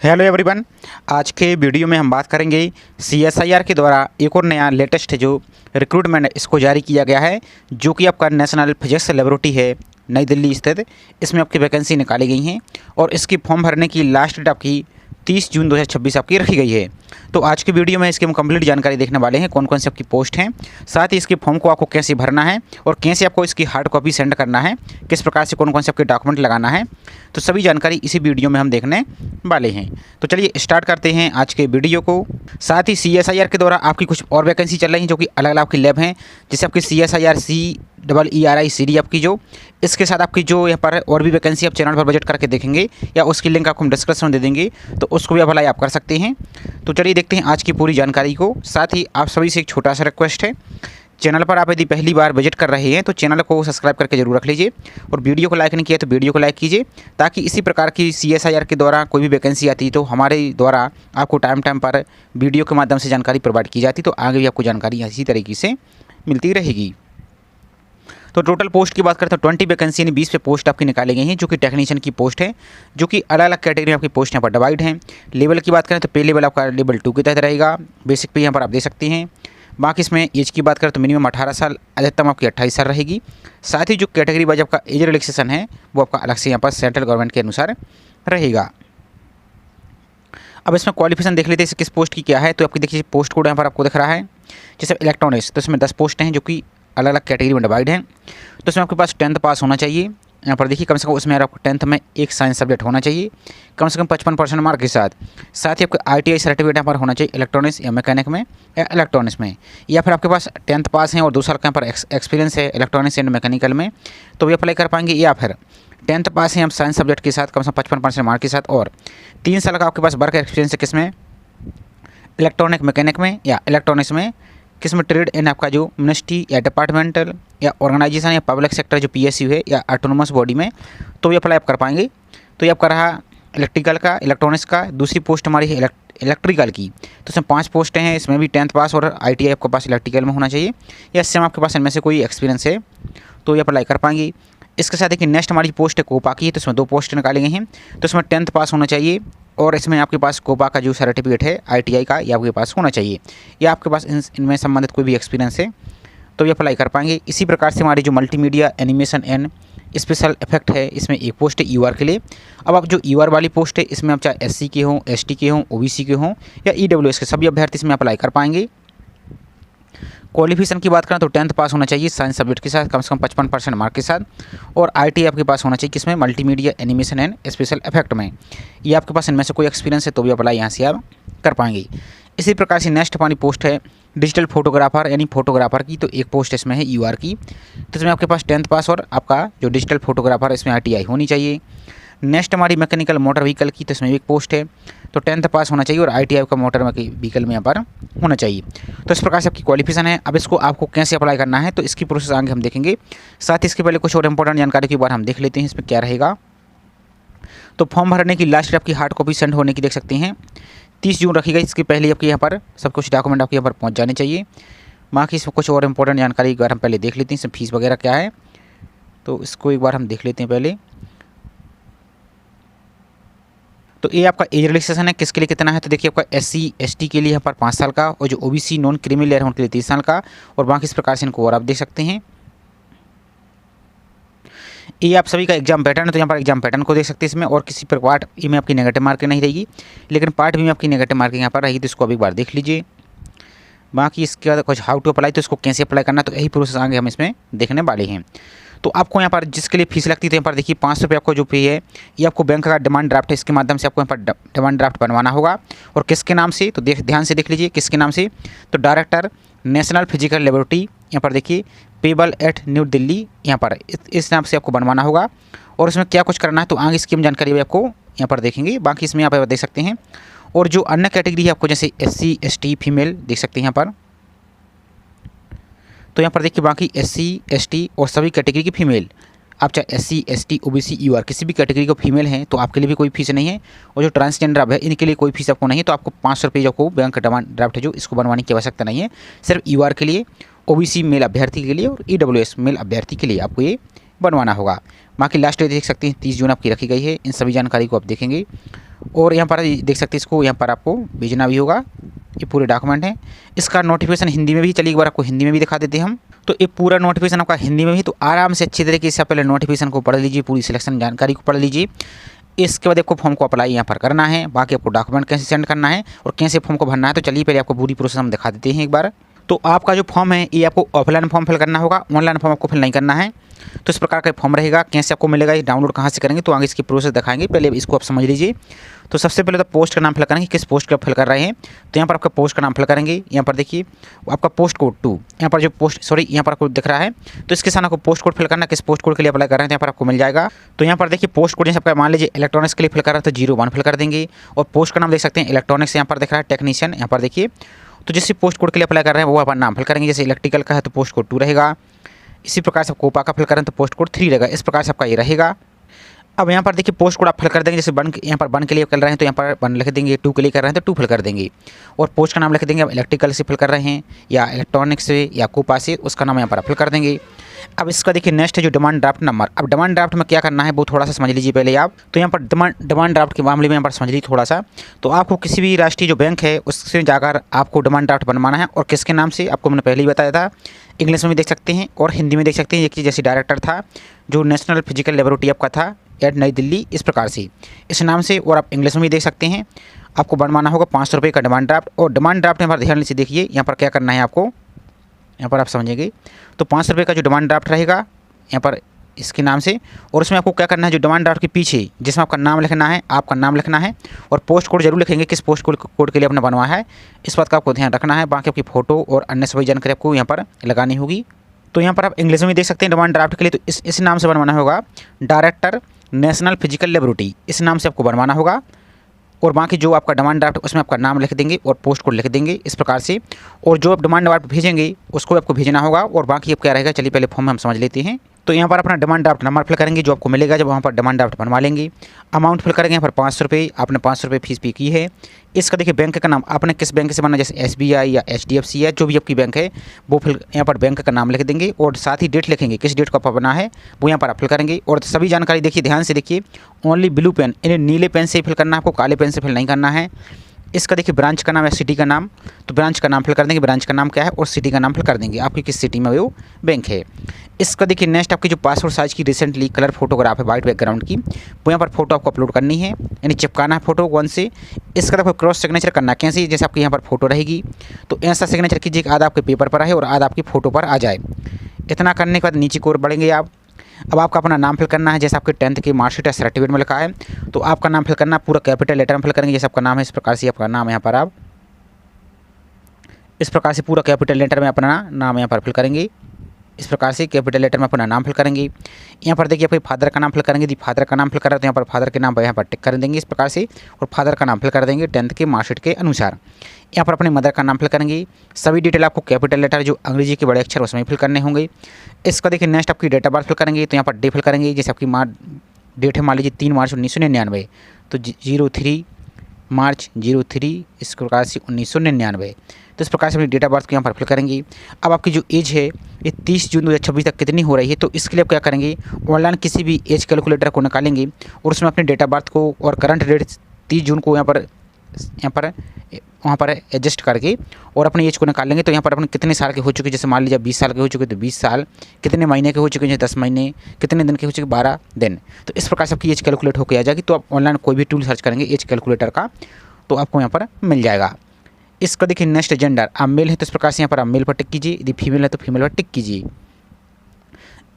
Hello everyone. आज के video में हम बात करेंगे सीएसआईआर के द्वारा एक और नया लेटेस्ट जो रिक्रूटमेंट इसको जारी किया गया है, जो कि आपका नेशनल फिजिक्स लेबोरेटरी है नई दिल्ली स्थित। इसमें आपकी वैकेंसी निकाली गई हैं और इसकी फॉर्म भरने की लास्ट डेट आपकी 30 जून 2026 आपकी रखी गई है। तो आज की वीडियो में इसकी हम कंप्लीट जानकारी देखने वाले हैं, कौन कौन सी आपकी पोस्ट हैं, साथ ही इसके फॉर्म को आपको कैसे भरना है और कैसे आपको इसकी हार्ड कॉपी सेंड करना है, किस प्रकार से कौन कौन से आपके डॉक्यूमेंट लगाना है। तो सभी जानकारी इसी वीडियो में हम देखने वाले हैं। तो चलिए स्टार्ट करते हैं आज के वीडियो को। साथ ही सीएसआईआर के द्वारा आपकी कुछ और वैकेंसी चल रही हैं, जो कि अलग अलग आपकी लैब हैं, जैसे आपकी CSIR CEERI CD आपकी इसके साथ आपकी जो यहाँ पर और भी वैकेंसी आप चैनल पर बजट करके देखेंगे या उसकी लिंक आपको हम डिस्क्रिप्शन में दे देंगे, तो उसको भी अप्लाई आप कर सकते हैं। तो चलिए देखते हैं आज की पूरी जानकारी को। साथ ही आप सभी से एक छोटा सा रिक्वेस्ट है, चैनल पर आप यदि पहली बार विजिट कर रहे हैं तो चैनल को सब्सक्राइब करके जरूर रख लीजिए और वीडियो को लाइक नहीं किया तो वीडियो को लाइक कीजिए, ताकि इसी प्रकार की CSIR के द्वारा कोई भी वैकेंसी आती है तो हमारे द्वारा आपको टाइम टाइम पर वीडियो के माध्यम से जानकारी प्रोवाइड की जाती, तो आगे भी आपको जानकारी इसी तरीके से मिलती रहेगी। तो टोटल पोस्ट की बात करते हैं तो 20 वैकेंसी यानी 20 पे पोस्ट आपकी निकाली गई हैं, जो कि टेक्नीशियन की पोस्ट है, जो कि अलग अलग कैटेगरी में आपकी पोस्ट यहाँ पर डिवाइड हैं। लेवल की बात करें तो पे लेवल आपका लेवल 2 के तहत रहेगा, बेसिक पे यहाँ पर आप दे सकते हैं। बाकी इसमें एज की बात करें तो मिनिमम 18 साल, अधिकतम आपकी 28 साल रहेगी। साथ ही जो कैटेगरी वाइज आपका एज रिलैक्सेशन है वो आपका अलग से यहाँ पर सेंट्रल गवर्नमेंट के अनुसार रहेगा। अब इसमें क्वालिफिकेशन देख लेते हैं किस पोस्ट की क्या है। तो आपकी देखिए पोस्ट कोड यहाँ पर आपको दिख रहा है, जैसे इलेक्ट्रॉनिक्स, तो इसमें 10 पोस्ट हैं जो कि अलग अलग कैटेगरी में डिवाइड हैं। तो इसमें आपके पास 10th पास होना चाहिए। यहाँ पर देखिए कम से कम उसमें आपको 10th में एक साइंस सब्जेक्ट होना चाहिए, कम से कम 55% मार्क के साथ। साथ ही आपको ITI सर्टिफिकेट यहाँ पर होना चाहिए इलेक्ट्रॉनिक्स या मैकेनिक में या इलेक्ट्रॉनिक्स में, या फिर आपके पास 10th पास हैं और 2 साल का यहाँ पर एक्सपीरियंस है इलेक्ट्रॉनिक्स एंड मैकेनिकल में, तो भी अप्लाई कर पाएंगे। या फिर 10th पास हैं हम साइंस सब्जेक्ट के साथ कम से कम 55% मार्क के साथ और 3 साल का आपके पास वर्क एक्सपीरियंस है, किसमें, इलेक्ट्रॉनिक मैकेनिक में या इलेक्ट्रॉनिक्स में, किसमें, ट्रेड एंड आपका जो मिनिस्ट्री या डिपार्टमेंटल या ऑर्गेनाइजेशन या पब्लिक सेक्टर जो PSU है या ऑटोनोमस बॉडी में, तो भी अप्लाई आप कर पाएंगे। तो ये आपका रहा इलेक्ट्रिकल का, इलेक्ट्रॉनिक्स का। दूसरी पोस्ट हमारी है इलेक्ट्रिकल की, तो इसमें 5 पोस्टें हैं, इसमें भी 10th पास और ITI आपके पास इलेक्ट्रिकल में होना चाहिए, या इससे आपके पास इनमें से कोई एक्सपीरियंस है तो ये अप्लाई कर पाएंगे। इसके साथ देखिए नेक्स्ट हमारी पोस्ट है कोपा की, तो इसमें 2 पोस्ट निकाली गई हैं। तो इसमें 10th पास होना चाहिए और इसमें आपके पास कोपा का जो सर्टिफिकेट है ITI का ये आपके पास होना चाहिए, या आपके पास इनमें संबंधित कोई भी एक्सपीरियंस है तो ये अप्लाई कर पाएंगे। इसी प्रकार से हमारी जो multimedia animation and special effect है, इसमें एक पोस्ट है UR के लिए। अब आप जो UR वाली पोस्ट है इसमें आप चाहे SC के हों, ST के हों, OBC के हों या EWS के, सभी अभ्यर्थी इसमें अप्लाई कर पाएंगे। क्वालिफिकेशन की बात करें तो 10th पास होना चाहिए साइंस सब्जेक्ट के साथ कम से कम 55% मार्क के साथ, और ITI आपके पास होना चाहिए किसमें, multimedia animation and special effect में। ये आपके पास इनमें से कोई एक्सपीरियंस है तो भी अप्लाई यहाँ से आप कर पाएंगे। इसी प्रकार से नेक्स्ट हमारी पोस्ट है डिजिटल फोटोग्राफर यानी फोटोग्राफर की, तो एक पोस्ट इसमें है UR की, तो इसमें आपके पास 10th पास और आपका जो डिजिटल फोटोग्राफर इसमें ITI होनी चाहिए। नेक्स्ट हमारी मैकेनिकल मोटर व्हीकल की, तो इसमें एक पोस्ट है, तो 10th पास होना चाहिए और ITI का मोटर व्हीकल में यहाँ पर होना चाहिए। तो इस प्रकार से आपकी क्वालिफिकेशन है। अब इसको आपको कैसे अप्लाई करना है तो इसकी प्रोसेस आगे हम देखेंगे। साथ ही इसके पहले कुछ और इंपॉर्टेंट जानकारी के बारे हम देख लेते हैं इसमें क्या रहेगा। तो फॉर्म भरने की लास्ट डेट आपकी हार्ड कॉपी सेंड होने की देख सकते हैं 30 जून रखी गई। इसके पहले आपके यहाँ पर सब कुछ डॉक्यूमेंट आपके यहाँ पर पहुँच जाने चाहिए। बाकी इसमें कुछ और इंपॉर्टेंट जानकारी एक बार हम पहले देख लेते हैं, इसमें फीस वगैरह क्या है, तो इसको एक बार हम देख लेते हैं पहले। तो ये आपका एज रिलैक्सेशन है, किसके लिए कितना है, तो देखिए आपका SC ST के लिए यहाँ पर 5 साल का, और जो OBC नॉन क्रीमी लेयर है उनके लिए 30 साल का, और बाकी इस प्रकार से इनको और आप देख सकते हैं। ये आप सभी का एग्जाम पैटर्न है, तो यहाँ पर एग्जाम पैटर्न को देख सकते हैं इसमें, और किसी पर पार्ट ई में आपकी नेगेटिव मार्किंग नहीं रहेगी, लेकिन पार्ट बी में आपकी नेगेटिव मार्किंग यहाँ पर रहेगी, तो इसको अभी एक बार देख लीजिए। बाकी इसके बाद कुछ हाउ टू अप्लाई, तो इसको कैसे अप्लाई करना, तो यही प्रोसेस आगे हम इसमें देखने वाले हैं। तो आपको यहाँ पर जिसके लिए फीस लगती है, तो यहाँ पर देखिए 500 रुपये आपको जो पे है ये आपको बैंक का डिमांड ड्राफ्ट है, इसके माध्यम से आपको यहाँ पर डिमांड ड्राफ्ट बनवाना होगा। और किसके नाम से, तो ध्यान से देख लीजिए किसके नाम से, तो डायरेक्टर नेशनल फिजिकल लेबोरेटरी, यहाँ पर देखिए पेबल एट न्यू दिल्ली, यहाँ पर इस नाम से आपको बनवाना होगा। और इसमें क्या कुछ करना है तो आगे इसकी हम जानकारी भी आपको यहाँ पर देखेंगे। बाकी इसमें यहाँ पर देख सकते हैं, और जो अन्य कैटेगरी है आपको जैसे SC ST फीमेल देख सकते हैं यहाँ पर, तो यहाँ पर देखिए बाकी SC ST और सभी कैटेगरी की फीमेल, आप चाहे SC ST OBC UR किसी भी कैटेगरी को फीमेल हैं तो आपके लिए भी कोई फीस नहीं है, और जो ट्रांसजेंडर अब है इनके लिए कोई फीस आपको नहीं है। तो आपको 500 रुपये जो आपको बैंक डिमांड ड्राफ्ट है जो इसको बनवाने की आवश्यकता नहीं है, सिर्फ UR के लिए, OBC मेल अभ्यर्थी के लिए और EWS मेल अभ्यर्थी के लिए आपको ये बनवाना होगा। बाकी लास्ट डेट देख सकते हैं 30 जून आपकी रखी गई है। इन सभी जानकारी को आप देखेंगे और यहाँ पर देख सकते हैं इसको यहाँ पर आपको भेजना भी होगा। ये पूरे डॉक्यूमेंट हैं। इसका नोटिफिकेशन हिंदी में भी चलिए, एक बार आपको हिंदी में भी दिखा देते हैं हम। तो ये पूरा नोटिफिकेशन आपका हिंदी में भी, तो आराम से अच्छी तरीके से पहले नोटिफिकेशन को पढ़ लीजिए, पूरी सिलेक्शन जानकारी को पढ़ लीजिए। इसके बाद आपको फॉर्म को अप्लाई यहाँ पर करना है, बाकी आपको डॉक्यूमेंट कैसे सेंड करना है और कैसे फॉर्म को भरना है। तो चलिए पहले आपको पूरी प्रोसेस हम दिखा देते हैं एक बार। तो आपका जो फॉर्म है ये आपको ऑफलाइन फॉर्म फिल करना होगा, ऑनलाइन फॉर्म आपको फिल नहीं करना है। तो इस प्रकार का फॉर्म रहेगा। कैसे आपको मिलेगा, ये डाउनलोड कहाँ से करेंगे, तो आगे इसकी प्रोसेस दिखाएंगे, पहले इसको आप समझ लीजिए। तो सबसे पहले तो पोस्ट का नाम फिल करेंगे, किस पोस्ट का फिल कर रहे हैं। तो यहाँ पर आपका पोस्ट का नाम फिल करेंगे। यहाँ पर देखिए आपका पोस्ट कोड 2, यहाँ पर जो यहाँ पर आपको दिख रहा है, तो इसके साथ आपको पोस्ट कोड फिल करना, किस पोस्ट कोड के लिए अप्लाई कर रहे हैं, तो यहाँ पर आपको मिल जाएगा। तो यहाँ पर देखिए पोस्ट कोड जैसे आपका मान लीजिए इलेक्ट्रॉनिक्स के लिए फिल कर रहा है तो 01 फिल कर देंगे। और पोस्ट का नाम देख सकते हैं इलेक्ट्रॉनिक्स, यहाँ पर दिख रहा है टेक्नीशियन, यहाँ पर देखिए। तो जिस पोस्ट कोड के लिए अप्लाई कर रहे हैं वो अपन नाम फिल करेंगे। जैसे इलेक्ट्रिकल का है तो पोस्ट कोड 2 रहेगा। इसी प्रकार से कोपा का फिल करें तो पोस्ट कोड 3 रहेगा। इस प्रकार से आपका ये रहेगा। अब यहाँ पर देखिए पोस्ट कोड आप फिल कर देंगे। जैसे यहाँ पर 1 के लिए कर रहे हैं तो यहाँ पर 1 लिख देंगे, 2 के लिए कर रहे हैं तो 2 फिल कर देंगे। और पोस्ट का नाम लिख देंगे, अब इलेक्ट्रिकल से फिल कर रहे हैं या इलेक्ट्रॉनिक्स से या कोपा से, उसका नाम यहाँ पर फिल कर देंगे। अब इसका देखिए नेक्स्ट है जो डिमांड ड्राफ्ट नंबर। अब डिमांड ड्राफ्ट में क्या करना है वो थोड़ा सा समझ लीजिए पहले आप। तो यहाँ पर डिमांड ड्राफ्ट के मामले में यहाँ पर समझ लीजिए थोड़ा सा। तो आपको किसी भी राष्ट्रीय जो बैंक है उससे जाकर आपको डिमांड ड्राफ्ट बनवाना है। और किसके नाम से, आपको मैंने पहले ही बताया था। इंग्लिश में भी देख सकते हैं और हिंदी में देख सकते हैं। एक जैसे डायरेक्टर था जो नेशनल फिजिकल लेबोरेटरी आपका था एट नई दिल्ली, इस प्रकार से इस नाम से। और आप इंग्लिश में भी देख सकते हैं। आपको बनवाना होगा 500 रुपये का डिमांड ड्राफ्ट। और डिमांड ड्राफ्ट में ध्यान से देखिए यहाँ पर क्या करना है आपको, यहाँ पर आप समझेंगे। तो 500 रुपये का जो डिमांड ड्राफ्ट रहेगा यहाँ पर इसके नाम से। और उसमें आपको क्या करना है, जो डिमांड ड्राफ्ट के पीछे जिसमें आपका नाम लिखना है, आपका नाम लिखना है और पोस्ट कोड जरूर लिखेंगे, किस पोस्ट कोड के लिए आपने बनवाया है, इस बात का आपको ध्यान रखना है। बाकी आपकी फ़ोटो और अन्य सभी जानकारी आपको यहाँ पर लगानी होगी। तो यहाँ पर आप इंग्लिश में देख सकते हैं डिमांड ड्राफ्ट के लिए, तो इस नाम से बनवाना होगा, डायरेक्टर नेशनल फिजिकल लेबोरेटरी, इस नाम से आपको बनवाना होगा। और बाकी जो आपका डिमांड ड्राफ्ट उसमें आपका नाम लिख देंगे और पोस्ट कोड लिख देंगे इस प्रकार से। और जो आप डिमांड ड्राफ्ट भेजेंगे उसको आपको भेजना होगा। और बाकी अब क्या रहेगा, चलिए पहले फॉर्म में हम समझ लेते हैं। तो यहाँ पर अपना डिमांड ड्राफ्ट नंबर फिल करेंगे जो आपको मिलेगा जब वहाँ पर डिमांड ड्राफ्ट बनवा लेंगे। अमाउंट फिल करेंगे यहाँ पर 500 रुपये, आपने 500 रुपये फीस पे की है। इसका देखिए बैंक का नाम आपने किस बैंक से बनना, जैसे SBI या HDFC या जो भी आपकी बैंक है वो फिल यहाँ पर बैंक का नाम लिख देंगे। और साथ ही डेट लिखेंगे, किस डेट को आपका बना है वो यहाँ पर आप फिल करेंगे। और सभी जानकारी देखिए ध्यान से देखिए, ओनली ब्लू पेन यानी नीले पेन से फिल करना है आपको, काले पेन से फिल नहीं करना है। इसका देखिए ब्रांच का नाम है, सिटी का नाम, तो ब्रांच का नाम फिल कर देंगे, ब्रांच का नाम क्या है और सिटी का नाम फिल कर देंगे, आपकी किस सिटी में वो बैंक है। इसका देखिए नेक्स्ट आपकी जो पासपोर्ट साइज़ की रिसेंटली कलर फोटोग्राफ है वाइट बैकग्राउंड की, वो यहाँ पर फोटो आपको अपलोड करनी है, यानी चिपकाना है फोटो 1 से। इसका आपको क्रॉस सिग्नेचर करना है, कैसे, जैसे आपकी यहाँ पर फोटो रहेगी तो ऐसा सिग्नेचर कीजिए कि आधा आपके पेपर पर आए और आधा आपकी फ़ोटो पर आ जाए। इतना करने के बाद नीचे की ओर बढ़ेंगे आप। अब आपका अपना नाम फिल करना है, जैसे आपके 10th की मार्कशीट या सर्टिफिकेट में लिखा है तो आपका नाम फिल करना, पूरा कैपिटल लेटर में फिल करेंगे। जैसे आपका नाम है इस प्रकार से आपका नाम यहाँ पर आप इस प्रकार से पूरा कैपिटल लेटर में अपना नाम यहाँ पर फिल करेंगे। इस प्रकार से कैपिटल लेटर में अपना नाम फिल करेंगे। यहाँ पर देखिए आपके फादर का नाम फिल करेंगे। यदि फादर का नाम फिल कर रहे हैं तो यहाँ पर फादर के नाम पर यहाँ पर टिक कर देंगे इस प्रकार से। और फादर का नाम फिल कर देंगे 10th के मार्कशीट के अनुसार। यहाँ पर अपने मदर का नाम फिल करेंगे। सभी डिटेल आपको कैपिटल लेटर जो अंग्रेजी के बड़े अक्षर उसमें फिल करने होंगे। इसका देखिए नेक्स्ट आपकी डेट ऑफ बर्थ फिल करेंगे, तो यहाँ पर डे फिल करेंगे। जैसे आपकी डेट है मान लीजिए 3 मार्च 1999 तो 03 मार्च 03 इस प्रकार से 1999, तो इस प्रकार से अपनी डेट ऑफ बर्थ को यहाँ पर फिल करेंगे। अब आपकी जो एज है ये 30 जून 2026 तक कितनी हो रही है, तो इसके लिए आप क्या करेंगे, ऑनलाइन किसी भी एज कैलकुलेटर को निकालेंगे और उसमें अपने डेट ऑफ बर्थ को और करंट डेट 30 जून को वहाँ पर एडजस्ट करके और अपनी एज को निकाल लेंगे। तो यहाँ पर अपने कितने साल के हो चुके, जैसे मान लीजिए 20 साल के हो चुके तो 20 साल, कितने महीने के हो चुके जैसे 10 महीने, कितने दिन के हो चुके 12 दिन। तो इस प्रकार से आपकी एज कैलकुलेट होकर आ जाएगी। तो आप ऑनलाइन कोई भी टूल सर्च करेंगे एज कैलकुलेटर का तो आपको यहाँ पर मिल जाएगा। इसका देखिए नेक्स्ट जेंडर, आप मेल है तो इस प्रकार से यहाँ पर आप मेल पर टिक कीजिए, यदि फीमेल है तो फीमेल पर टिक कीजिए।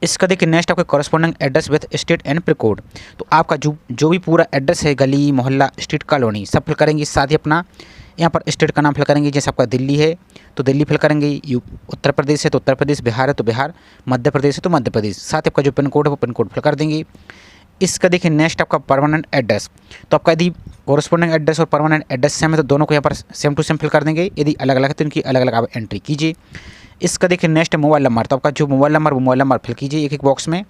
इसका देखिए नेक्स्ट आपका corresponding address with state and pin code, तो आपका जो भी पूरा एड्रेस है, गली मोहल्ला स्ट्रीट कॉलोनी सब फिल करेंगे। साथ ही अपना यहाँ पर स्टेट का नाम फिल करेंगे। जैसे आपका दिल्ली है तो दिल्ली फिल करेंगे, उत्तर प्रदेश है तो उत्तर प्रदेश, बिहार है तो बिहार, मध्य प्रदेश है तो मध्य प्रदेश। साथ ही आपका जो पिन कोड है वो पिन कोड फिल कर देंगे। इसका देखिए नेक्स्ट आपका परमानेंट एड्रेस, तो आपका यदि कॉरस्पॉन्डिंग एड्रेस और परमानेंट एड्रेस सेम है तो दोनों को यहाँ पर सेम टू सेम फिल कर देंगे। यदि अलग अलग है तो इनकी अलग अलग आप एंट्री कीजिए। इसका देखिए नेक्स्ट मोबाइल नंबर, तो आपका जो मोबाइल नंबर वो मोबाइल नंबर फिल कीजिए एक एक बॉक्स में।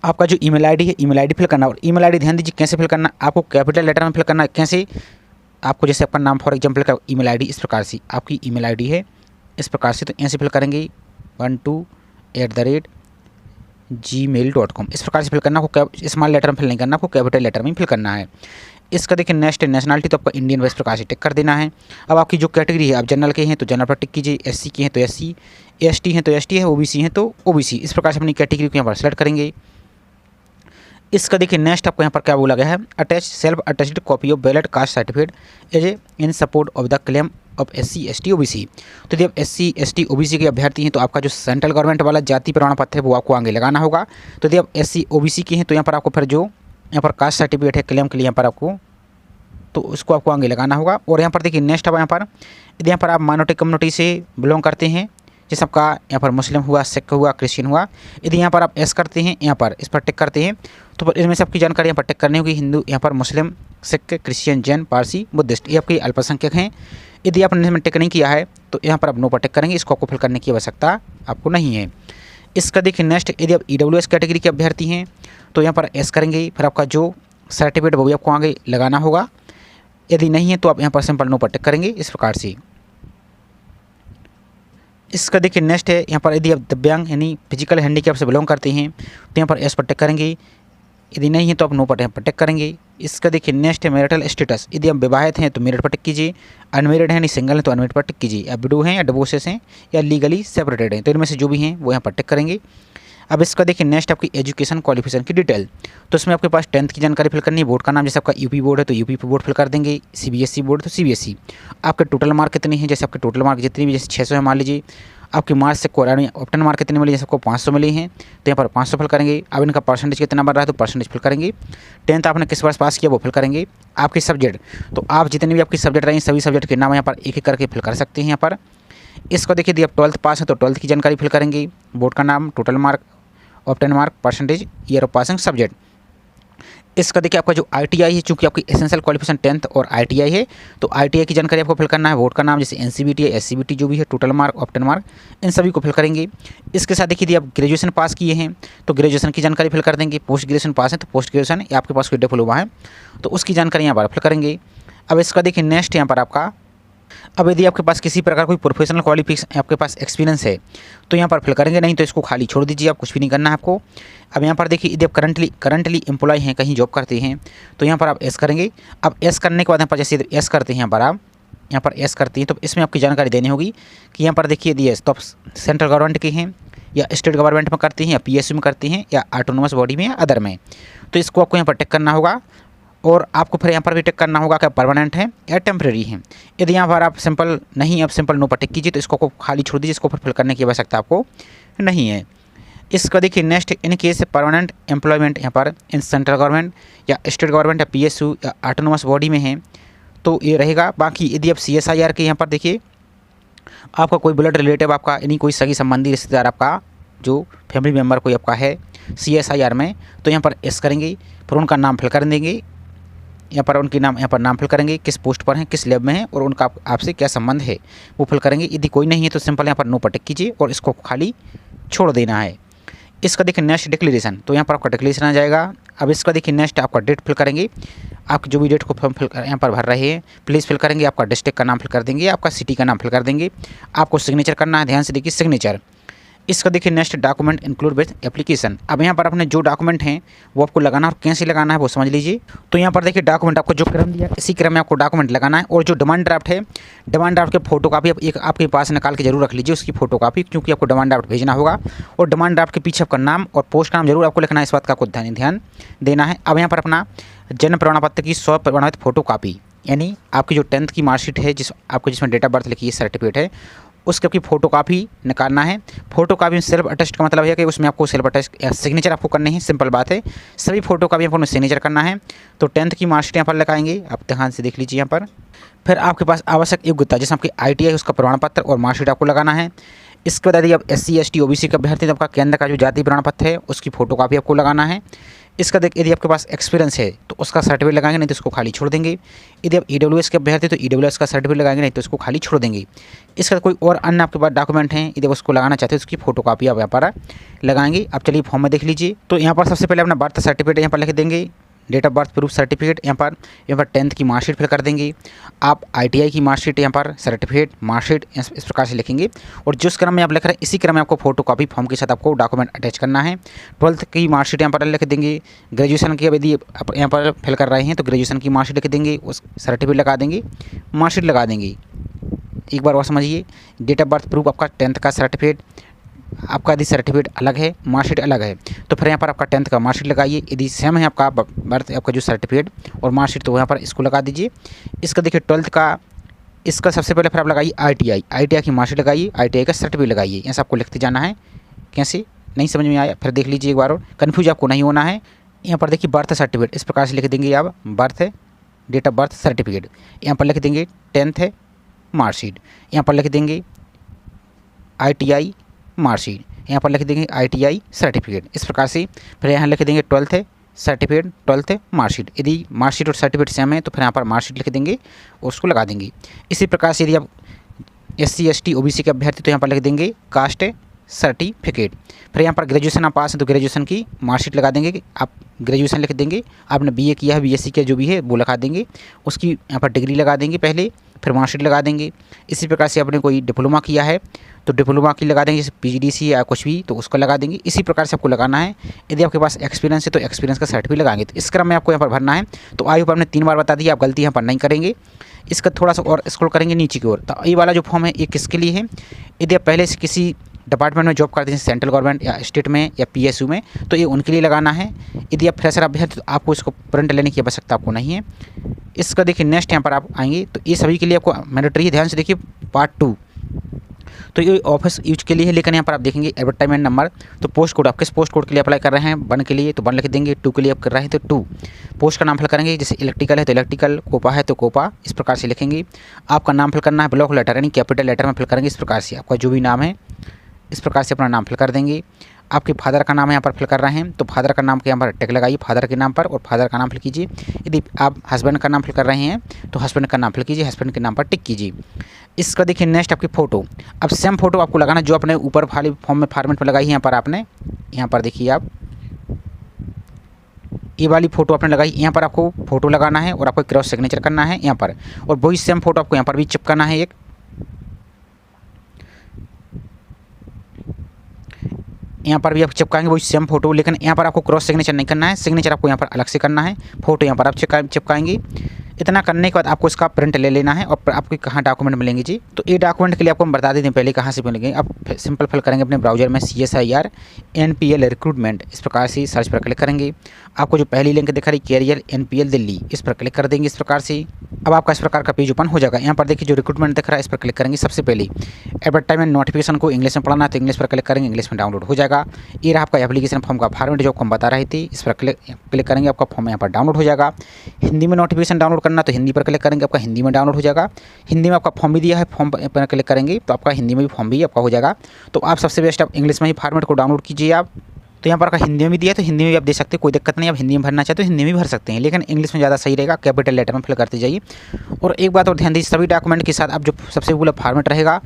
आपका जो ईमेल आईडी है ईमेल आईडी फिल करना, और ईमेल आईडी ध्यान दीजिए कैसे फिल करना, आपको कैपिटल लेटर में फिल करना है। कैसे, आपको जैसे आपका नाम फॉर एग्जाम्पल का ईमेल आईडी इस प्रकार से आपकी ईमेल आईडी है इस प्रकार से, तो ऐसे फिल करेंगे 12@gmail.com इस प्रकार से फिल करना। आपको स्मॉल लेटर में फिल नहीं करना, आपको कैपिटल लेटर में फिल करना है। इसका देखिए नेक्स्ट नेशनलिटी, तो आपका इंडियन इस प्रकार से टिक कर देना है। अब आपकी जो कैटेगरी है, आप जनरल के हैं तो जनरल पर टिक कीजिए, एससी के हैं तो एससी, एसटी हैं तो एसटी है, ओबीसी हैं तो ओबीसी। इस प्रकार से अपनी कैटेगरी को यहाँ पर सेलेक्ट करेंगे। इसका देखिए नेक्स्ट आपको यहाँ पर क्या बोला गया है, attach self attested copy of ballot caste certificate as a in support of the claim of SC ST OBC. तो यदि आप एससी एसटी ओबीसी के अभ्यर्थी हैं तो आपका जो सेंट्रल गवर्नमेंट वाला जाति प्रमाण पत्र है वो आपको आगे लगाना होगा। तो यदि आप एससी ओबीसी के हैं तो यहाँ पर आपको फिर जो यहाँ पर कास्ट सर्टिफिकेट है क्लेम के लिए यहाँ पर आपको, तो उसको आपको आगे लगाना होगा। और यहाँ पर देखिए नेक्स्ट अब यहाँ पर यदि यहाँ पर आप माइनॉरिटी कम्युनिटी से बिलोंग करते हैं, जैसे आपका यहाँ पर मुस्लिम हुआ, सिख हुआ, क्रिश्चियन हुआ, यदि यहाँ पर आप एस करते हैं, यहाँ पर इस पर टिक करते हैं, तो इनमें से आपकी जानकारी यहाँ पर टिक करनी होगी। हिंदू, यहाँ पर मुस्लिम, सिख, क्रिश्चियन, जैन, पारसी, बुद्धिस्ट, ये आपके अल्पसंख्यक हैं। यदि आपने इसमें टिक नहीं किया है तो यहाँ पर आप नो पर टिक करेंगे, इसको आपको फिल करने की आवश्यकता आपको नहीं है। इसका देखिए नेक्स्ट, यदि आप ईडब्ल्यूएस कैटेगरी के अभ्यर्थी हैं तो यहाँ पर एस करेंगे, फिर आपका जो सर्टिफिकेट वो भी आपको आगे लगाना होगा। यदि नहीं है तो आप यहाँ पर सिंपल नो पर टिक करेंगे इस प्रकार से। इसका देखिए नेक्स्ट है, यहाँ पर यदि आप दिव्यांग यानी फिजिकल हैंडीकैप से बिलोंग करते हैं तो यहाँ पर एस पर टिक करेंगे, यदि नहीं है तो आप नो पर यहाँ पर टिक करेंगे। इसका देखिए नेक्स्ट है मैरिटल स्टेटस, यदि आप विवाहित हैं तो मेरिट पर टिक कीजिए, अनमेरिड हैं यानी सिंगल हैं तो अनमेरिड पर टिक कीजिए, या विडो हैं या डिवोर्सेस हैं या लीगली सेपरेटेड हैं, तो इनमें से जो भी हैं वो यहाँ पर टिक करेंगे। अब इसका देखिए नेक्स्ट आपकी एजुकेशन क्वालिफिकेशन की डिटेल, तो इसमें आपके पास 10th की जानकारी फिल करनी है, बोर्ड का नाम, जैसे आपका यूपी बोर्ड है तो यूपी बोर्ड फिल कर देंगे, सीबीएसई बोर्ड तो सीबीएसई। आपके टोटल मार्क कितने हैं, जैसे आपके टोटल मार्क जितनी भी, जैसे 600 है मान लीजिए, आपके मार्क्स से ऑप्टन मार्क कितने मिले, जैसे आपको 500 मिले हैं तो यहाँ पर 500 फिल करेंगे। अब इनका परसेंटेज कितना बन रहा है तो परसेंटेज फिल करेंगे। 10th आपने किस वर्ष पास किया वो फिल करेंगे। आपके सब्जेक्ट, तो आप जितने भी आपकी सब्जेक्ट रहे सभी सब्जेक्ट के नाम यहाँ पर एक एक करके फिल कर सकते हैं यहाँ पर। इसको देखिए, यदि आप 12th पास है तो 12th की जानकारी फिल करेंगे, बोर्ड का नाम, total mark, obtain mark, percentage, year of passing, subject. इसका देखिए आपका जो आईटीआई है, चूंकि आपकी एसेंशियल क्वालिफिकेशन 10th और आईटीआई है तो आईटीआई की जानकारी आपको फिल करना है, बोर्ड का नाम, जैसे एनसीबीटी है, एससीबीटी जो भी है, टोटल मार्क, ऑप्टन मार्क, इन सभी को फिल करेंगे। इसके साथ देखिए, यदि आप ग्रेजुएशन पास किए हैं तो ग्रेजुएशन की जानकारी फिल कर देंगे, पोस्ट ग्रेजुएशन पास है तो पोस्ट ग्रेजुएशन, या आपके पास कोई डिप्लोमा है तो उसकी जानकारी यहाँ पर फिल करेंगे। अब इसका देखिए नेक्स्ट यहाँ पर आपका, अब यदि आपके पास किसी प्रकार कोई प्रोफेशनल क्वालिफिकेशन आपके पास एक्सपीरियंस है तो यहाँ पर फिल करेंगे, नहीं तो इसको खाली छोड़ दीजिए, आप कुछ भी नहीं करना है आपको। अब यहाँ पर देखिए, यदि आप करंटली एम्प्लॉय हैं, कहीं जॉब करते हैं तो यहाँ पर आप एस करेंगे। अब एस करने के बाद यहाँ पर जैसे एस करते हैं, यहाँ पर एस करते हैं तो इसमें आपकी जानकारी देनी होगी कि यहाँ पर देखिए, यदि एस तो आप सेंट्रल गवर्नमेंट के हैं या स्टेट गवर्नमेंट में करते हैं या पीएसयू में करते हैं या ऑटोनोमस बॉडी में या अदर में, तो इसको आपको यहाँ पर टिक करना होगा। और आपको फिर यहाँ पर भी टिक करना होगा कि परमानेंट है या टेम्प्रेरी है। यदि यहाँ पर आप सिंपल नहीं, आप सिंपल नो पर टिक कीजिए तो इसको खाली छोड़ दीजिए, इसको फिल करने की आवश्यकता आपको नहीं है। इसका देखिए next, in case permanent employment यहाँ पर इन सेंट्रल गवर्नमेंट या स्टेट गवर्नमेंट या पीएसयू या ऑटोनोमस बॉडी में है तो ये रहेगा। बाकी यदि आप CSIR के यहाँ पर देखिए, आपका कोई ब्लड रिलेटिव आपका यानी कोई सगी संबंधी रिश्तेदार आपका जो फैमिली मेम्बर कोई आपका है CSIR में, तो यहाँ पर एस करेंगे, फिर उनका नाम फिल कर देंगे, यहाँ पर उनके नाम, यहाँ पर नाम फिल करेंगे, किस पोस्ट पर हैं, किस लैब में हैं और उनका आपसे क्या संबंध है वो फिल करेंगे। यदि कोई नहीं है तो सिंपल यहाँ पर नो पर टिक कीजिए और इसको खाली छोड़ देना है। इसका देखिए नेक्स्ट डिक्लेरेशन, तो यहाँ पर आपका डिक्लेरेशन आ जाएगा। अब इसका देखिए नेक्स्ट आपका डेट फिल करेंगे, आप जो भी डेट को फॉर्म फिल यहाँ पर भर रहे हैं प्लीज़ फिल करेंगे, आपका डिस्ट्रिक्ट का नाम फिल कर देंगे, आपका सिटी का नाम फिल कर देंगे, आपको सिग्नेचर करना है, ध्यान से देखिए सिग्नेचर। इसका देखिए next document include with application, अब यहाँ पर अपने जो डॉक्यूमेंट हैं वो आपको लगाना और कैसे लगाना है वो समझ लीजिए। तो यहाँ पर देखिए डॉक्यूमेंट आपको जो क्रम दिया इसी क्रम में आपको डॉक्यूमेंट लगाना है। और जो डिमांड ड्राफ्ट है, डिमांड ड्राफ्ट के फोटो कापी आप एक आपके पास निकाल के जरूर रख लीजिए उसकी फोटो कापी, क्योंकि आपको डिमांड ड्राफ्ट भेजना होगा। और डिमांड ड्राफ्ट के पीछे आपका नाम और पोस्ट का नाम जरूर आपको लिखना है, इस बात का आपको ध्यान देना है। अब यहाँ पर अपना जन्म प्रमाण पत्र की 100 प्रमाणित फोटो कापी, यानी आपकी जो 10th की मार्कशीट है जिसमें डेट ऑफ बर्थ लिखी है, सर्टिफिकेट है, उसकी आपकी फ़ोटो कापी निकालना है। फोटो कापी में सेल्फ अटेस्ट का मतलब है कि उसमें आपको सेल्फ अटेस्ट सिग्नेचर आपको करने हैं, सिंपल बात है। सभी फोटो कापी आपको सिग्नेचर करना है। तो 10th की मार्कशीट यहाँ पर लगाएंगे, आप ध्यान से देख लीजिए यहाँ पर। फिर आपके पास आवश्यक योग्यता जैसे आपकी ITI उसका प्रमाण पत्र और मार्कशीट आपको लगाना है। इसके बाद यदि आप SC ST OBC का अभ्यर्थी तो आपका केंद्र का जो जाति प्रमाण पत्र है उसकी फ़ोटो कापी आपको लगाना है। इसका यदि आपके पास एक्सपीरियंस है तो उसका सर्टिफिकेट लगाएंगे, नहीं तो उसको खाली छोड़ देंगे। यदि आप EWS के अभ्यर्थी तो EWS का सर्टिफिकेट लगाएंगे, नहीं तो उसको खाली छोड़ देंगे। इसका कोई और अन्य आपके पास डॉक्यूमेंट हैं, यदि उसको लगाना चाहते हैं उसकी फ़ोटो कापी आप यहाँ पर लगाएंगे। आप चलिए फॉर्म में देख लीजिए। तो यहाँ पर सबसे पहले अपना बर्थ सर्टिफिकेट यहाँ पर लिख देंगे, date of birth proof certificate, यहाँ पर 10th की मार्कशीट फिल कर देंगे। आप ITI की मार्कशीट यहाँ पर सर्टिफिकेट मार्कशीट इस प्रकार से लिखेंगे और जिस क्रम में आप लिख रहे हैं इसी क्रम में आपको फोटोकॉपी फॉर्म के साथ आपको डॉक्यूमेंट अटैच करना है। 12th की मार्कशीट यहाँ पर लिख देंगे। ग्रेजुएशन की यदि आप यहाँ पर फिल कर रहे हैं तो ग्रेजुएशन की मार्कशीट लिख देंगे, उस सर्टिफिकेट लगा देंगे, मार्कशीट लगा देंगे। एक बार और समझिए, डेट ऑफ बर्थ प्रूफ आपका 10th का सर्टिफिकेट, आपका यदि सर्टिफिकेट अलग है मार्कशीट अलग है तो फिर यहाँ पर आपका 10th का मार्कशीट लगाइए। यदि सेम है आपका बर्थ आपका जो सर्टिफिकेट और मार्कशीट तो यहाँ पर इसको लगा दीजिए। इसका देखिए 12th का, इसका सबसे पहले फिर आप लगाइए ITI की मार्कशीट लगाइए, ITI का सर्टिफिकेट लगाइए। ऐसा आपको लिखते जाना है। कैसे, नहीं समझ में आया फिर देख लीजिए एक बार और, कन्फ्यूज आपको नहीं होना है। यहाँ पर देखिए बर्थ सर्टिफिकेट इस प्रकार से लिख देंगे आप, बर्थ है डेट ऑफ बर्थ सर्टिफिकेट, यहाँ पर लिख देंगे 10th है मार्कशीट, यहाँ पर लिख देंगे ITI मार्कशीट, यहाँ पर लिख देंगे ITI सर्टिफिकेट। इस प्रकार से फिर यहाँ लिख देंगे 12th है सर्टिफिकेट, 12th है मार्कशीट। यदि मार्कशीट और सर्टिफिकेट सेम है तो फिर यहाँ पर मार्कशीट लिख देंगे और उसको लगा देंगे। इसी प्रकार से यदि आप SC ST OBC के अभ्यर्थी तो यहाँ पर लिख देंगे कास्ट सर्टिफिकेट। फिर यहाँ पर ग्रेजुएशन आप पास हैं तो ग्रेजुएशन की मार्कशीट लगा देंगे, आप ग्रेजुएशन लिख देंगे। आपने BA किया है BSc किया जो भी है वो लगा देंगे, उसकी यहाँ पर डिग्री लगा देंगे पहले, फिर मार्कशीट लगा देंगे। इसी प्रकार से आपने कोई डिप्लोमा किया है तो डिप्लोमा की लगा देंगे, जैसे PGDC या कुछ भी तो उसको लगा देंगे। इसी प्रकार से आपको लगाना है। यदि आपके पास एक्सपीरियंस है तो एक्सपीरियंस का सर्टिफिकेट लगाएंगे। तो इस क्रम में आपको यहाँ पर भरना है। तो आई होप आपने 3 बार बता दिया, आप गलती यहाँ पर नहीं करेंगे। इसका थोड़ा सा और स्क्रॉल करेंगे नीचे की ओर, तो ये वाला जो फॉर्म है ये किसके लिए है? यदि आप पहले से किसी डिपार्टमेंट में जॉब करते हैं, सेंट्रल गवर्नमेंट या स्टेट में या PSU में, तो ये उनके लिए लगाना है। यदि आप फ्रेशर अभ्यर्थी तो आपको इसको प्रिंट लेने की आवश्यकता आपको नहीं है। इसका देखिए नेक्स्ट यहाँ पर आप आएंगे तो ये सभी के लिए आपको मैंडेटरी है। ध्यान से देखिए पार्ट 2 तो ये ऑफिस यूज के लिए है, लेकिन यहाँ पर आप देखेंगे एडवर्टाइजमेंट नंबर, तो पोस्ट कोड आप किस पोस्ट कोड के लिए अप्लाई कर रहे हैं? 1 के लिए तो 1 लिख देंगे, 2 के लिए आप कर रहे हैं तो 2। पोस्ट का नाम फिल करेंगे, जैसे इलेक्ट्रिकल है तो इलेक्ट्रिकल, कोपा है तो कोपा, इस प्रकार से लिखेंगे। आपका नाम फिल करना है ब्लॉक लेटर यानी कैपिटल लेटर में फिल करेंगे। इस प्रकार से आपका जो भी नाम है इस प्रकार से अपना नाम फिल कर देंगे। आपके फादर का नाम यहाँ पर फिल कर रहे हैं तो फादर का नाम के यहाँ पर टिक लगाइए फादर के नाम पर और फादर का नाम फिल कीजिए। यदि आप हस्बैंड का नाम फिल कर रहे हैं तो हस्बैंड का नाम फिल कीजिए, हस्बैंड के नाम पर टिक कीजिए। इसका देखिए नेक्स्ट आपकी फ़ोटो, अब सेम फोटो आपको लगाना जो अपने ऊपर वाले फॉर्म में फॉर्मेट में लगाई है। यहाँ पर आपने यहाँ पर देखिए आप ये वाली फ़ोटो आपने लगाई, यहाँ पर आपको फ़ोटो लगाना है और आपको क्रॉस सिग्नेचर करना है यहाँ पर, और वही सेम फोटो आपको यहाँ पर भी चिपकाना है। एक यहाँ पर भी आप चिपकाएंगे वही सेम फोटो, लेकिन यहाँ पर आपको क्रॉस सिग्नेचर नहीं करना है, सिग्नेचर आपको यहाँ पर अलग से करना है। फोटो यहाँ पर आप चिपकाएंगे। इतना करने के बाद आपको इसका प्रिंट ले लेना है और आपको कहाँ डॉक्यूमेंट मिलेंगे जी। तो ये डॉक्यूमेंट के लिए आपको हम बता देते हैं पहले कहाँ से मिलेंगे। आप सिंपल फिल करेंगे अपने ब्राउजर में CSIR NPL रिक्रूटमेंट, इस प्रकार से सर्च पर क्लिक करेंगे। आपको जो पहली लिंक दिखा रही कैरियर NPL दिल्ली, इस पर क्लिक कर देंगे। इस प्रकार से अब आपका इस प्रकार का पेज ओपन हो जाएगा। यहाँ पर देखिए जो रिक्रूटमेंट दिख रहा है इस पर क्लिक करेंगे। सबसे पहले एडवर्टाइजमेंट नोटिफिकेशन को इंग्लिश में पढ़ना है तो इंग्लिश पर क्लिक करेंगे, इंग्लिश में डाउनलोड हो जाएगा। ये रहा आपका एप्लीकेशन फॉर्म का फॉर्मेट जो आपको हम बता रहे थे, इस पर क्लिक करेंगे, आपका फॉर्म यहाँ पर डाउनलोड हो जाएगा। हिंदी में नोटिफिकेशन डाउनलोड करना तो हिंदी पर क्लिक करेंगे, आपका हिंदी में डाउनलोड हो जाएगा। हिंदी में आपका फॉर्म भी दिया है, फॉर्म पर क्लिक करेंगे तो आपका हिंदी में भी फॉर्म भी आपका हो जाएगा। तो आप सबसे बेस्ट आप इंग्लिश में ही फॉर्मेट को डाउनलोड कीजिए आप। तो यहाँ पर आपका हिंदी में भी दिया है तो हिंदी में भी आप दे सकते हैं, कोई दिक्कत नहीं। आप हिंदी में भरना चाहते हो हिंदी में भी भर सकते हैं, लेकिन इंग्लिश में ज़्यादा सही रहेगा। कैपिटल लेटर में फिल करते जाइए। और एक बात और ध्यान दीजिए, सभी डॉक्यूमेंट के साथ आप जो सबसे पहले फॉर्मेट रहेगा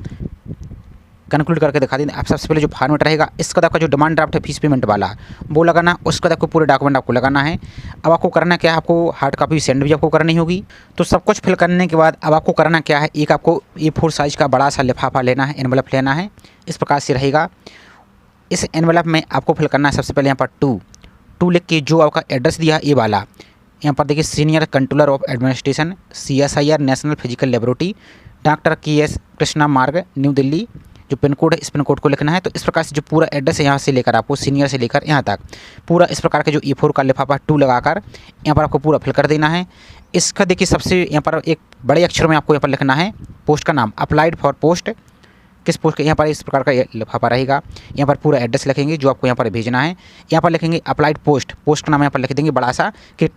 कंक्लूड करके दिखा दें। आप सबसे पहले जो फॉर्मेट रहेगा इसका आपका जो डिमांड ड्राफ्ट है फीस पेमेंट वाला वो लगाना, उसका आपको पूरे डॉक्यूमेंट आपको लगाना है। अब आपको करना क्या है, आपको हार्ड कॉपी सेंड भी आपको करनी होगी। तो सब कुछ फिल करने के बाद अब आपको करना क्या है, एक आपको A4 साइज़ का बड़ा सा लिफाफा लेना है, एनवलप लेना है। इस प्रकार से रहेगा। इस एनवलप में आपको फिल करना है सबसे पहले यहाँ पर 2 लिख के जो आपका एड्रेस दिया है ये वाला, यहाँ पर देखिए senior controller of administration CSIR national physical laboratory doctor KS Krishna मार्ग न्यू दिल्ली, जो पिन कोड है इस पिन कोड को लिखना है। तो इस प्रकार से जो पूरा एड्रेस है यहाँ से लेकर आपको सीनियर से लेकर यहाँ तक पूरा इस प्रकार के जो A4 का लिफाफा 2 लगाकर यहाँ पर आपको पूरा फिल कर देना है। इसका देखिए सबसे यहाँ पर एक बड़े अक्षर में आपको यहाँ पर लिखना है पोस्ट का नाम, अप्लाइड फॉर पोस्ट, किस पोस्ट के यहाँ पर इस प्रकार का लिफाफा रहेगा। यहाँ पर पूरा एड्रेस लिखेंगे जो आपको यहाँ पर भेजना है। यहाँ पर लिखेंगे अप्लाइड पोस्ट, पोस्ट का नाम यहाँ पर लिख देंगे बड़ा सा, कि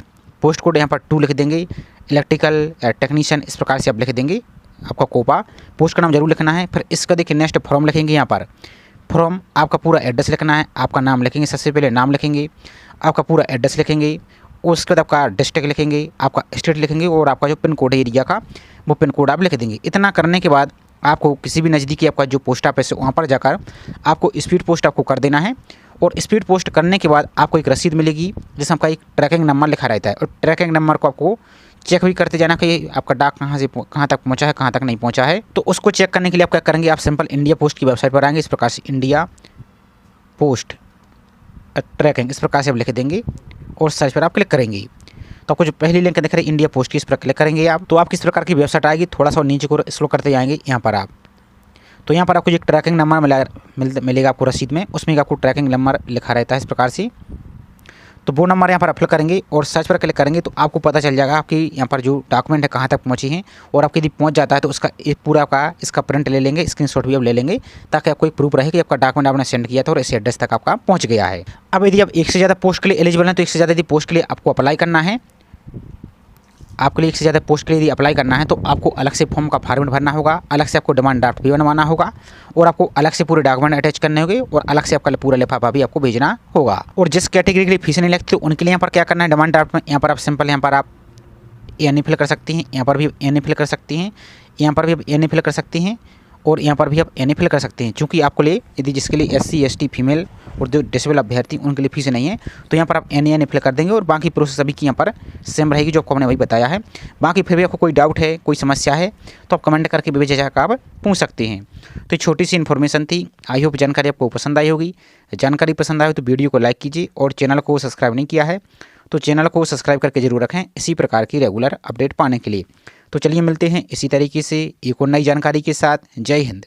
पोस्ट कोड यहाँ पर 2 लिख देंगे, इलेक्ट्रिकल टेक्नीशियन इस प्रकार से आप लिख देंगे। आपका कोपा पोस्ट का नाम जरूर लिखना है। फिर इसका देखिए नेक्स्ट फॉर्म लिखेंगे। यहाँ पर फॉर्म आपका पूरा एड्रेस लिखना है, आपका नाम लिखेंगे, सबसे पहले नाम लिखेंगे, आपका पूरा एड्रेस लिखेंगे, उसके बाद आपका डिस्ट्रिक्ट लिखेंगे, आपका स्टेट लिखेंगे और आपका जो पिन कोड है एरिया का वो पिन कोड आप लिख देंगे। इतना करने के बाद आपको किसी भी नज़दीकी आपका जो पोस्ट ऑफिस है वहाँ पर जाकर आपको स्पीड पोस्ट आपको कर देना है और स्पीड पोस्ट करने के बाद आपको एक रसीद मिलेगी जिसमें आपका एक ट्रैकिंग नंबर लिखा रहता है, और ट्रैकिंग नंबर को आपको चेक भी करते जाना कि आपका डाक कहाँ से कहाँ तक पहुँचा है, कहाँ तक नहीं पहुँचा है। तो उसको चेक करने के लिए आप क्या करेंगे, आप सिंपल इंडिया पोस्ट की वेबसाइट पर आएंगे, इस प्रकार से इंडिया पोस्ट ट्रैकिंग इस प्रकार से आप लिख देंगे और सर्च पर आप क्लिक करेंगे। तो आपको जो पहली लिंक दिख रही है इंडिया पोस्ट की, इस पर क्लिक करेंगे आप, तो आप किस प्रकार की वेबसाइट आएगी, थोड़ा सा नीचे को स्क्रॉल करते जाएंगे यहाँ पर आप, तो यहाँ पर आपको जो ट्रैकिंग नंबर मिलेगा आपको रसीद में, उसमें आपको ट्रैकिंग नंबर लिखा रहता है इस प्रकार से। तो वो नंबर यहाँ पर अप्लाई करेंगे और सर्च पर क्लिक करेंगे तो आपको पता चल जाएगा आपकी यहाँ पर जो डॉक्यूमेंट है कहाँ तक पहुँची हैं, और आपके यदि पहुँच जाता है तो उसका एक पूरा का इसका प्रिंट ले लेंगे, स्क्रीनशॉट भी आप ले लेंगे, ताकि आपको एक प्रूफ रहे कि आपका डॉक्यूमेंट आपने सेंड किया था और इस एड्रेस तक आपका पहुँच गया है। अब यदि आप एक से ज़्यादा पोस्ट के लिए एलिजिबल हैं तो एक से ज़्यादा यदि पोस्ट के लिए आपको अप्लाई करना है, आपके लिए एक से ज़्यादा पोस्ट के लिए यदि अप्लाई करना है तो आपको अलग से फॉर्म का फॉर्मेट भरना होगा, अलग से आपको डिमांड ड्राफ्ट भी बनवाना होगा, और आपको अलग से पूरे डॉक्यूमेंट अटैच करने होंगे, और अलग से आपका पूरा लिफाफा भी आपको भेजना होगा। और जिस कैटेगरी के लिए फीस नहीं लगती तो उनके लिए यहाँ पर क्या करना है, डिमांड ड्राफ्ट में यहाँ पर आप सिंपल यहाँ पर आप एन फिल कर सकती हैं, यहाँ पर भी एन फिल कर सकती हैं, यहाँ पर भी आप एन फिल कर सकती हैं, और यहाँ पर भी आप एन फिल कर सकते हैं। चूँकि आपको लिए यदि जिसके लिए SC ST फीमेल और जो डिसेबल अभ्यर्थी उनके लिए फीस नहीं है, तो यहाँ पर आप एन फिल कर देंगे और बाकी प्रोसेस अभी की यहाँ पर सेम रहेगी जो आपको हमने वही बताया है। बाकी फिर भी आपको कोई डाउट है, कोई समस्या है तो आप कमेंट करके बेझिझक आप पूछ सकते हैं। तो छोटी सी इन्फॉर्मेशन थी, आई होप जानकारी आपको पसंद आई होगी। जानकारी पसंद आए तो वीडियो को लाइक कीजिए, और चैनल को सब्सक्राइब नहीं किया है तो चैनल को सब्सक्राइब करके जरूर रखें इसी प्रकार की रेगुलर अपडेट पाने के लिए। तो चलिए मिलते हैं इसी तरीके से एक और नई जानकारी के साथ। जय हिंद।